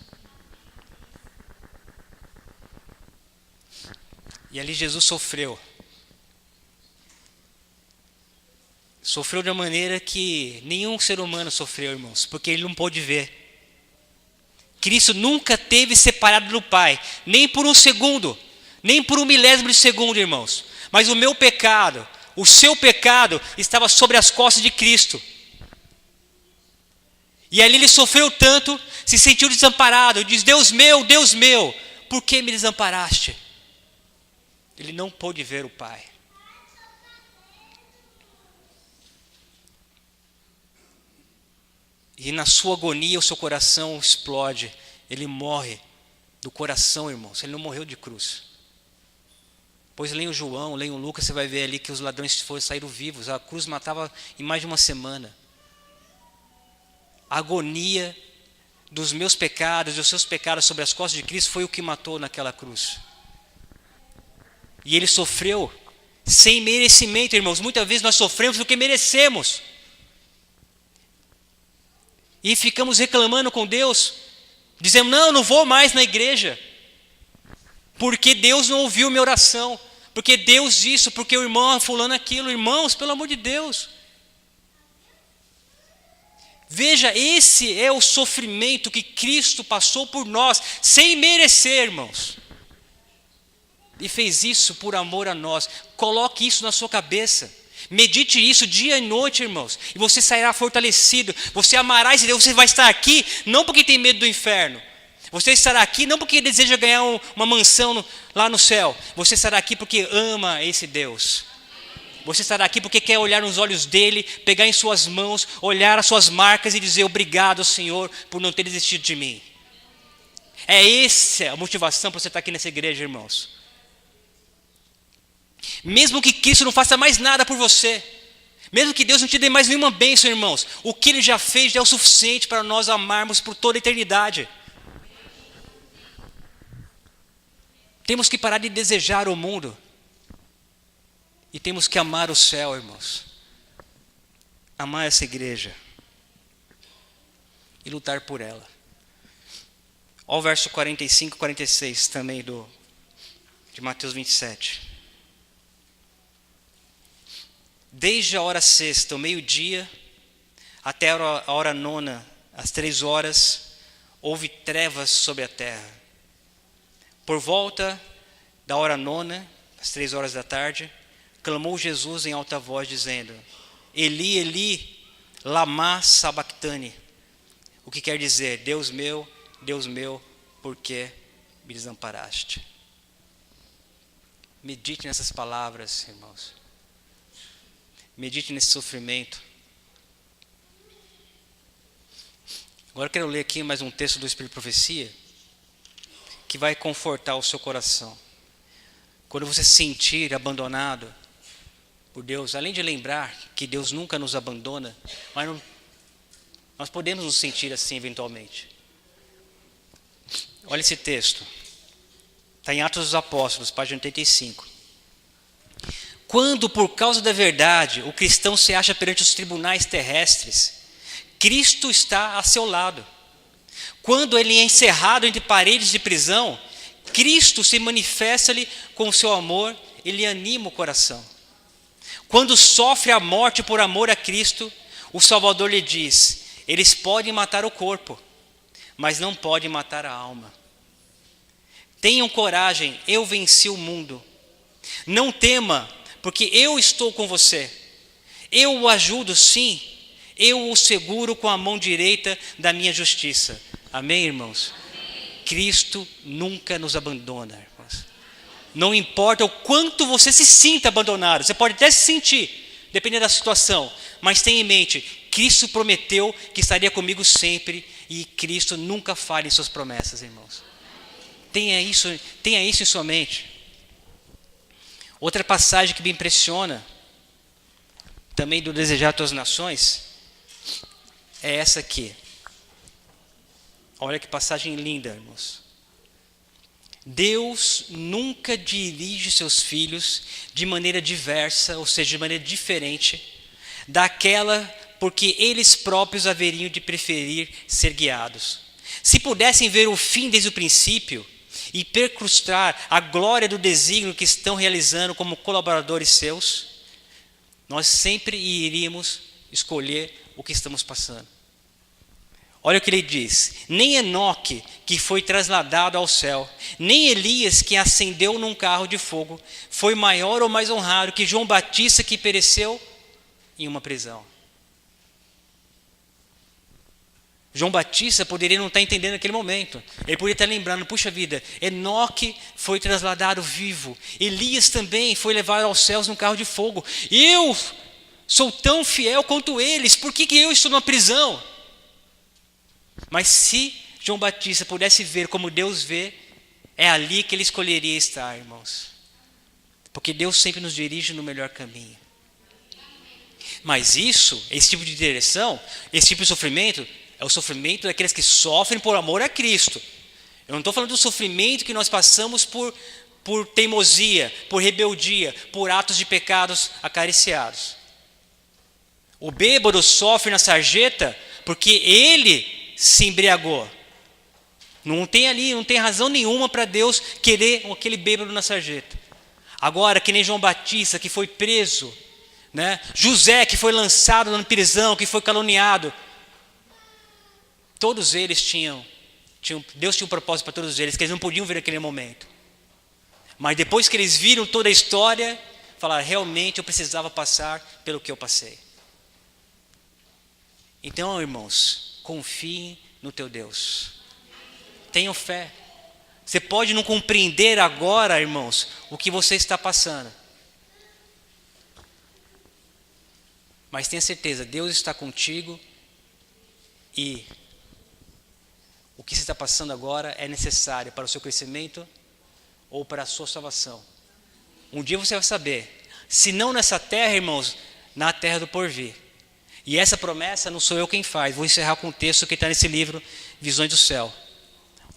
E ali Jesus sofreu. Sofreu de uma maneira que nenhum ser humano sofreu, irmãos, porque ele não pôde ver. Cristo nunca teve separado do Pai, nem por um segundo, nem por um milésimo de segundo, irmãos. Mas o meu pecado, o seu pecado, estava sobre as costas de Cristo. E ali ele sofreu tanto, se sentiu desamparado. Diz: Deus meu, por que me desamparaste? Ele não pôde ver o Pai. E na sua agonia o seu coração explode. Ele morre do coração, irmãos. Ele não morreu de cruz. Pois leiam João, leiam Lucas, você vai ver ali que os ladrões saíram vivos. A cruz matava em mais de uma semana. A agonia dos meus pecados, dos seus pecados sobre as costas de Cristo foi o que matou naquela cruz. E ele sofreu sem merecimento, irmãos. Muitas vezes nós sofremos porque merecemos. E ficamos reclamando com Deus, dizendo: não vou mais na igreja, porque Deus não ouviu minha oração, porque Deus isso, porque o irmão fulano aquilo. Irmãos, pelo amor de Deus, veja, esse é o sofrimento que Cristo passou por nós, sem merecer, irmãos. E fez isso por amor a nós. Coloque isso na sua cabeça. Medite isso dia e noite, irmãos, e você sairá fortalecido. Você amará esse Deus. Você vai estar aqui não porque tem medo do inferno. Você estará aqui não porque deseja ganhar uma mansão lá no céu. Você estará aqui porque ama esse Deus. Você estará aqui porque quer olhar nos olhos dele, pegar em suas mãos, olhar as suas marcas e dizer: obrigado, Senhor, por não ter desistido de mim. É essa a motivação para você estar aqui nessa igreja, irmãos. Mesmo que Cristo não faça mais nada por você, mesmo que Deus não te dê mais nenhuma bênção, irmãos, o que Ele já fez já é o suficiente para nós amarmos por toda a eternidade. Temos que parar de desejar o mundo e temos que amar o céu, irmãos. Amar essa igreja e lutar por ela. Olha o verso 45 e 46 também de Mateus 27. Desde a hora sexta, o meio-dia, até a hora nona, às 3 horas, houve trevas sobre a terra. Por volta da hora nona, às 3 horas da tarde, clamou Jesus em alta voz, dizendo: Eli, Eli, lama sabachthani. O que quer dizer: Deus meu, por que me desamparaste? Medite nessas palavras, irmãos. Medite nesse sofrimento. Agora eu quero ler aqui mais um texto do Espírito de Profecia, que vai confortar o seu coração. Quando você se sentir abandonado por Deus, além de lembrar que Deus nunca nos abandona, mas nós podemos nos sentir assim eventualmente. Olha esse texto. Está em Atos dos Apóstolos, página 85. Quando, por causa da verdade, o cristão se acha perante os tribunais terrestres, Cristo está a seu lado. Quando ele é encerrado entre paredes de prisão, Cristo se manifesta-lhe com o seu amor e lhe anima o coração. Quando sofre a morte por amor a Cristo, o Salvador lhe diz: eles podem matar o corpo, mas não podem matar a alma. Tenham coragem, eu venci o mundo. Não tema, porque eu estou com você. Eu o ajudo, sim. Eu o seguro com a mão direita da minha justiça. Amém, irmãos? Cristo nunca nos abandona, irmãos. Não importa o quanto você se sinta abandonado, você pode até se sentir, dependendo da situação, mas tenha em mente, Cristo prometeu que estaria comigo sempre e Cristo nunca falha em suas promessas, irmãos. Tenha isso em sua mente. Outra passagem que me impressiona, também do Desejar Tuas Nações, é essa aqui. Olha que passagem linda, irmãos. Deus nunca dirige seus filhos de maneira diversa, ou seja, de maneira diferente, daquela porque eles próprios haveriam de preferir ser guiados. Se pudessem ver o fim desde o princípio e percrustar a glória do desígnio que estão realizando como colaboradores seus, nós sempre iríamos escolher o que estamos passando. Olha o que ele diz: nem Enoque, que foi trasladado ao céu, nem Elias, que ascendeu num carro de fogo, foi maior ou mais honrado que João Batista, que pereceu em uma prisão. João Batista poderia não estar entendendo naquele momento. Ele poderia estar lembrando, puxa vida, Enoque foi trasladado vivo. Elias também foi levado aos céus num carro de fogo. Eu sou tão fiel quanto eles, por que eu estou numa prisão? Mas se João Batista pudesse ver como Deus vê, é ali que ele escolheria estar, irmãos. Porque Deus sempre nos dirige no melhor caminho. Mas esse tipo de direção, esse tipo de sofrimento, é o sofrimento daqueles que sofrem por amor a Cristo. Eu não estou falando do sofrimento que nós passamos por teimosia, por rebeldia, por atos de pecados acariciados. O bêbado sofre na sarjeta porque ele se embriagou. Não tem razão nenhuma para Deus querer aquele bêbado na sarjeta. Agora, que nem João Batista, que foi preso, né? José, que foi lançado na prisão, que foi caluniado. Todos eles Deus tinha um propósito para todos eles, que eles não podiam ver naquele momento. Mas depois que eles viram toda a história, falaram, realmente eu precisava passar pelo que eu passei. Então, irmãos, confiem no teu Deus. Tenham fé. Você pode não compreender agora, irmãos, o que você está passando. Mas tenha certeza, Deus está contigo e o que você está passando agora é necessário para o seu crescimento ou para a sua salvação. Um dia você vai saber, se não nessa terra, irmãos, na terra do porvir. E essa promessa não sou eu quem faz. Vou encerrar com um texto que está nesse livro, Visões do Céu.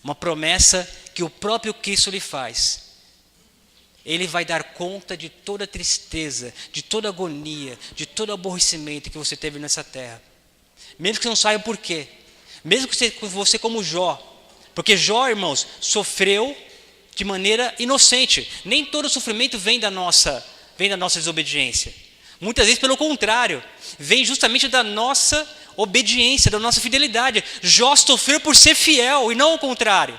Uma promessa que o próprio Cristo lhe faz. Ele vai dar conta de toda tristeza, de toda agonia, de todo aborrecimento que você teve nessa terra. Mesmo que você não saiba por quê. Mesmo que você como Jó. Porque Jó, irmãos, sofreu de maneira inocente. Nem todo sofrimento vem da nossa desobediência. Muitas vezes, pelo contrário, vem justamente da nossa obediência, da nossa fidelidade. Jó sofreu por ser fiel e não o contrário.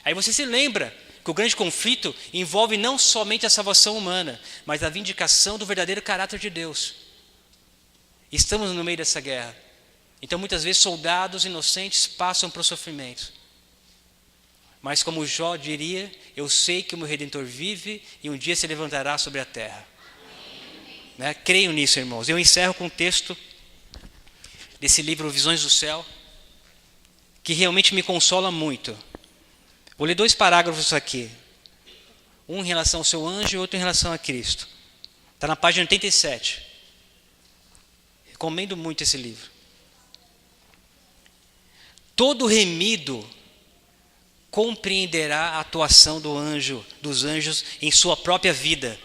Aí você se lembra que o grande conflito envolve não somente a salvação humana, mas a vindicação do verdadeiro caráter de Deus. Estamos no meio dessa guerra. Então, muitas vezes, soldados inocentes passam por sofrimentos. Mas como Jó diria, eu sei que o meu Redentor vive e um dia se levantará sobre a terra. Né? Creio nisso, irmãos. Eu encerro com um texto desse livro Visões do Céu, que realmente me consola muito. Vou ler 2 parágrafos aqui. Um em relação ao seu anjo e outro em relação a Cristo. Está na página 87. Recomendo muito esse livro. Todo remido compreenderá a atuação dos anjos em sua própria vida.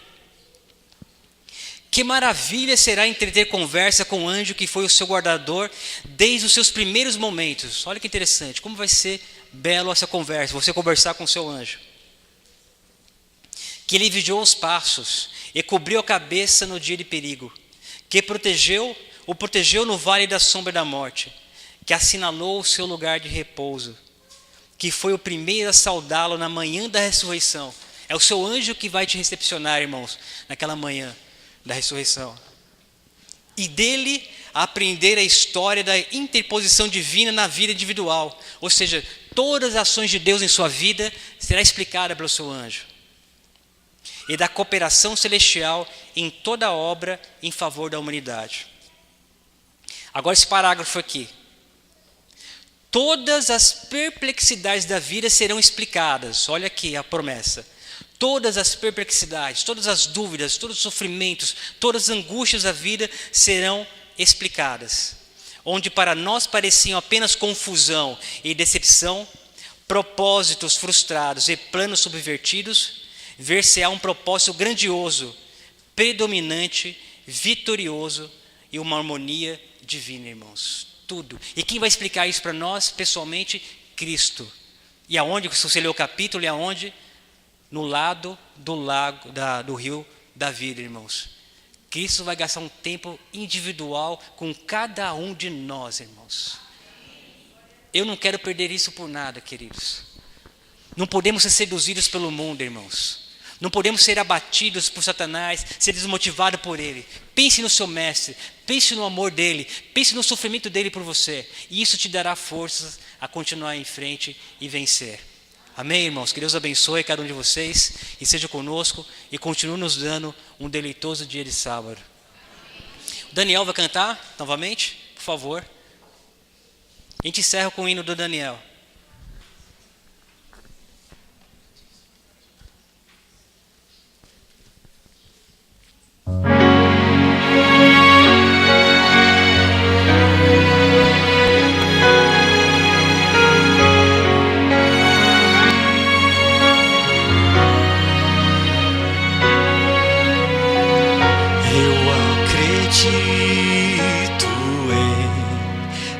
Que maravilha será entreter conversa com o anjo que foi o seu guardador desde os seus primeiros momentos. Olha que interessante, como vai ser belo essa conversa, você conversar com o seu anjo. Que ele vigiou os passos e cobriu a cabeça no dia de perigo. Que o protegeu no vale da sombra da morte. Que assinalou o seu lugar de repouso. Que foi o primeiro a saudá-lo na manhã da ressurreição. É o seu anjo que vai te recepcionar, irmãos, naquela manhã da ressurreição. e dele aprender a história da interposição divina na vida individual. Ou seja, todas as ações de Deus em sua vida será explicada pelo seu anjo. E da cooperação celestial em toda a obra em favor da humanidade. Agora esse parágrafo aqui. Todas as perplexidades da vida serão explicadas. Olha aqui a promessa. Todas as perplexidades, todas as dúvidas, todos os sofrimentos, todas as angústias da vida serão explicadas. Onde para nós pareciam apenas confusão e decepção, propósitos frustrados e planos subvertidos, ver-se-á um propósito grandioso, predominante, vitorioso e uma harmonia divina, irmãos. Tudo. E quem vai explicar isso para nós, pessoalmente? Cristo. E aonde, se você ler o capítulo, e aonde? No lado do lago, do rio da vida, irmãos. Cristo vai gastar um tempo individual com cada um de nós, irmãos. Eu não quero perder isso por nada, queridos. Não podemos ser seduzidos pelo mundo, irmãos. Não podemos ser abatidos por Satanás, ser desmotivados por ele. Pense no seu mestre, pense no amor dele, pense no sofrimento dele por você. E isso te dará forças a continuar em frente e vencer. Amém, irmãos? Que Deus abençoe cada um de vocês e seja conosco e continue nos dando um deleitoso dia de sábado. O Daniel vai cantar novamente, por favor. A gente encerra com o hino do Daniel.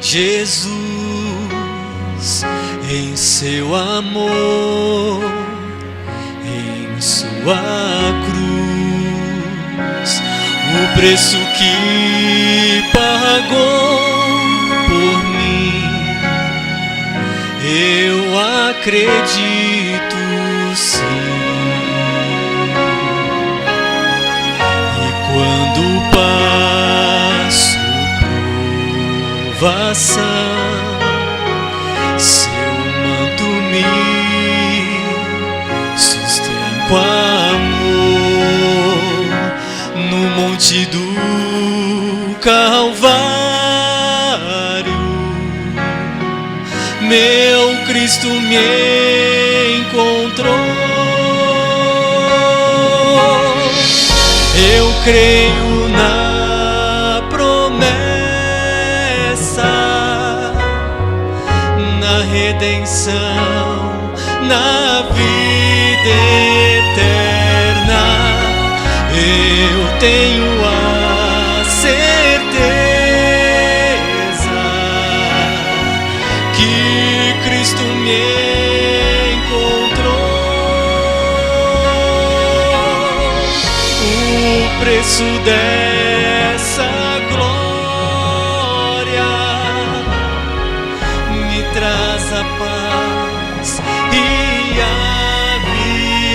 Jesus, em seu amor, em sua cruz, o preço que pagou por mim, eu acredito sim. E quando passo provação, seu manto me sustém com amor no monte do Calvário. Meu Cristo me encontrou. Eu creio na promessa, na redenção, na vida eterna. Eu tenho a certeza que Cristo me encontrou. O preço dessa glória me traz a paz e a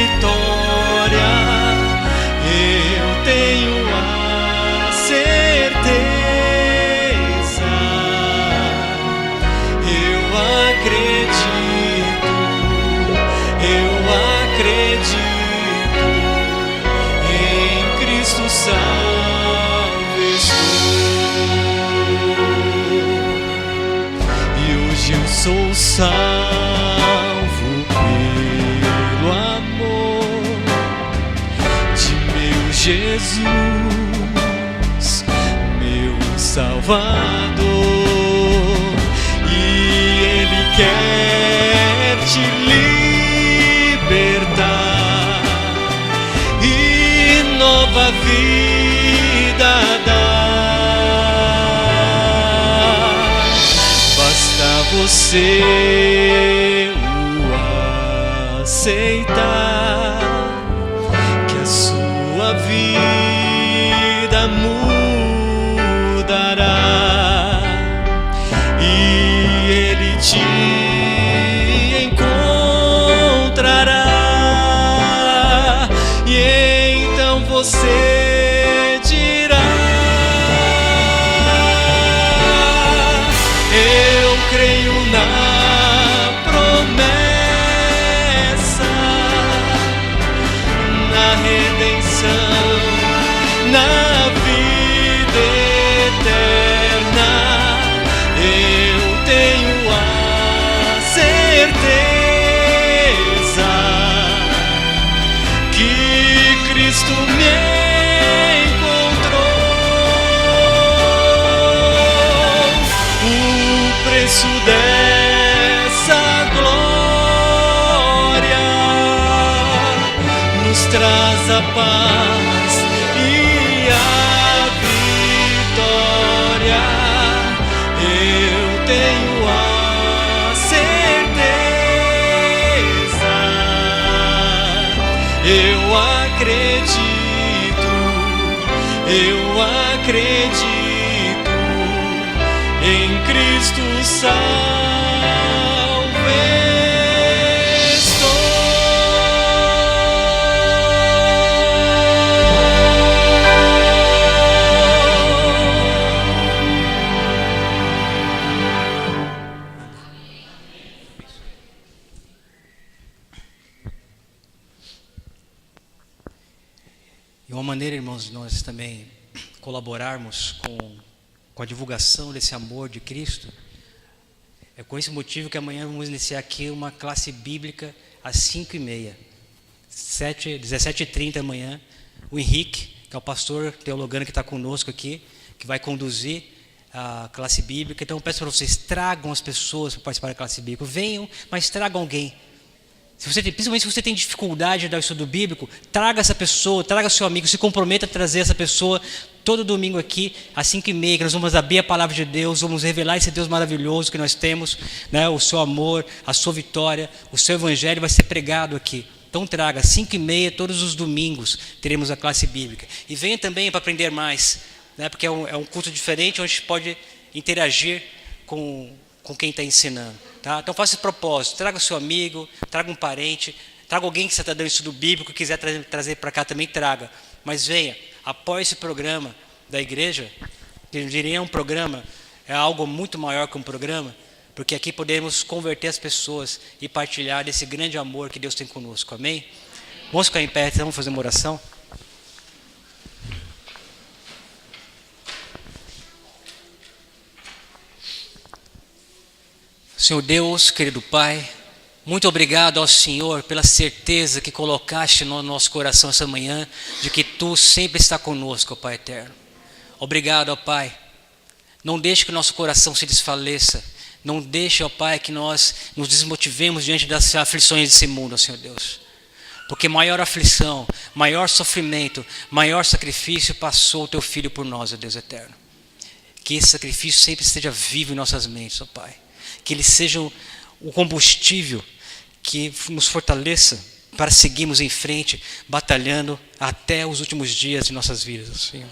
vitória. Eu tenho a certeza, eu acredito, em Cristo salvo estou. E hoje eu sou salvo pelo amor de meu Jesus, meu Salvador. E Ele quer te libertar e nova vida dar. Basta você o aceitar, que a sua vida mudará e Ele te encontrará. E então você dirá: preço dessa glória nos traz a paz e a vitória. Eu tenho a certeza, eu acredito em Cristo salvo estou. E uma maneira, irmãos, de nós também colaborarmos com a divulgação desse amor de Cristo, é com esse motivo que amanhã vamos iniciar aqui uma classe bíblica às 5h30, 17h30 amanhã. O Henrique, que é o pastor teologano que está conosco aqui, que vai conduzir a classe bíblica. Então eu peço para vocês, tragam as pessoas para participar da classe bíblica. Venham, mas tragam alguém. Principalmente se você tem dificuldade de dar o estudo bíblico, traga essa pessoa, traga seu amigo, se comprometa a trazer essa pessoa todo domingo aqui, às 5h30, que nós vamos abrir a palavra de Deus, vamos revelar esse Deus maravilhoso que nós temos, né? O seu amor, a sua vitória, o seu evangelho vai ser pregado aqui. Então traga, às 5h30, todos os domingos, teremos a classe bíblica. E venha também para aprender mais, né? Porque é um culto diferente, onde a gente pode interagir com quem está ensinando. Tá? Então faça esse propósito, traga o seu amigo, traga um parente, traga alguém que você está dando estudo bíblico, quiser trazer para cá também, traga. Mas venha, apoie esse programa da igreja, que eu diria um programa, é algo muito maior que um programa, porque aqui podemos converter as pessoas e partilhar desse grande amor que Deus tem conosco, amém? Vamos ficar em pé, então, vamos fazer uma oração? Senhor Deus, querido Pai, muito obrigado ao Senhor pela certeza que colocaste no nosso coração essa manhã, de que Tu sempre está conosco, ó Pai eterno. Obrigado, ó Pai. Não deixe que o nosso coração se desfaleça. Não deixe, ó Pai, que nós nos desmotivemos diante das aflições desse mundo, ó Senhor Deus. Porque maior aflição, maior sofrimento, maior sacrifício passou o Teu Filho por nós, ó Deus eterno. Que esse sacrifício sempre esteja vivo em nossas mentes, ó Pai. Que ele seja o combustível que nos fortaleça para seguirmos em frente, batalhando até os últimos dias de nossas vidas, Senhor.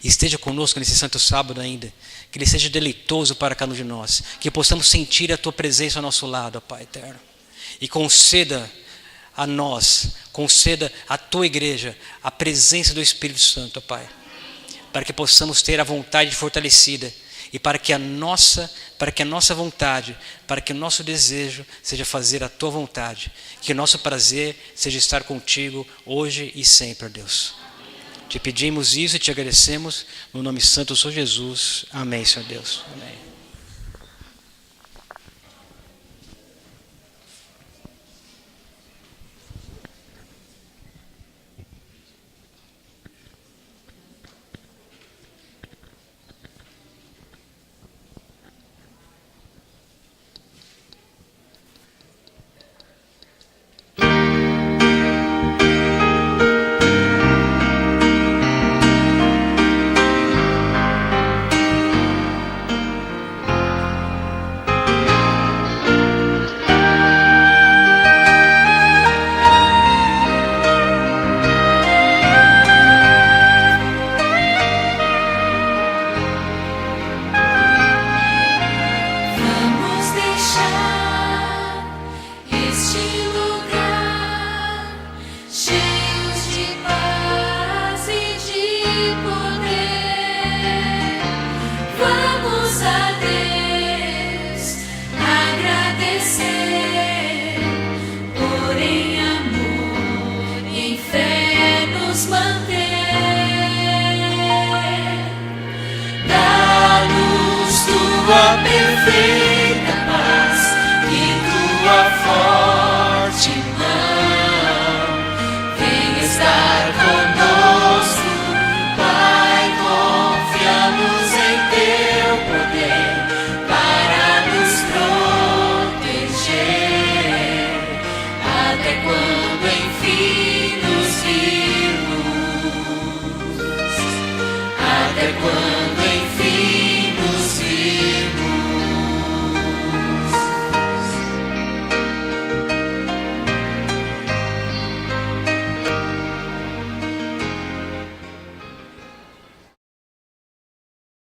E esteja conosco nesse santo sábado ainda, que ele seja deleitoso para cada um de nós, que possamos sentir a Tua presença ao nosso lado, ó Pai eterno. E conceda a nós, conceda à Tua igreja a presença do Espírito Santo, ó Pai, para que possamos ter a vontade fortalecida, e para que a nossa vontade, para que o nosso desejo seja fazer a Tua vontade, que o nosso prazer seja estar contigo hoje e sempre, ó Deus. Te pedimos isso e te agradecemos no nome santo do Senhor Jesus. Amém, Senhor Deus. Amém. Tua perfeita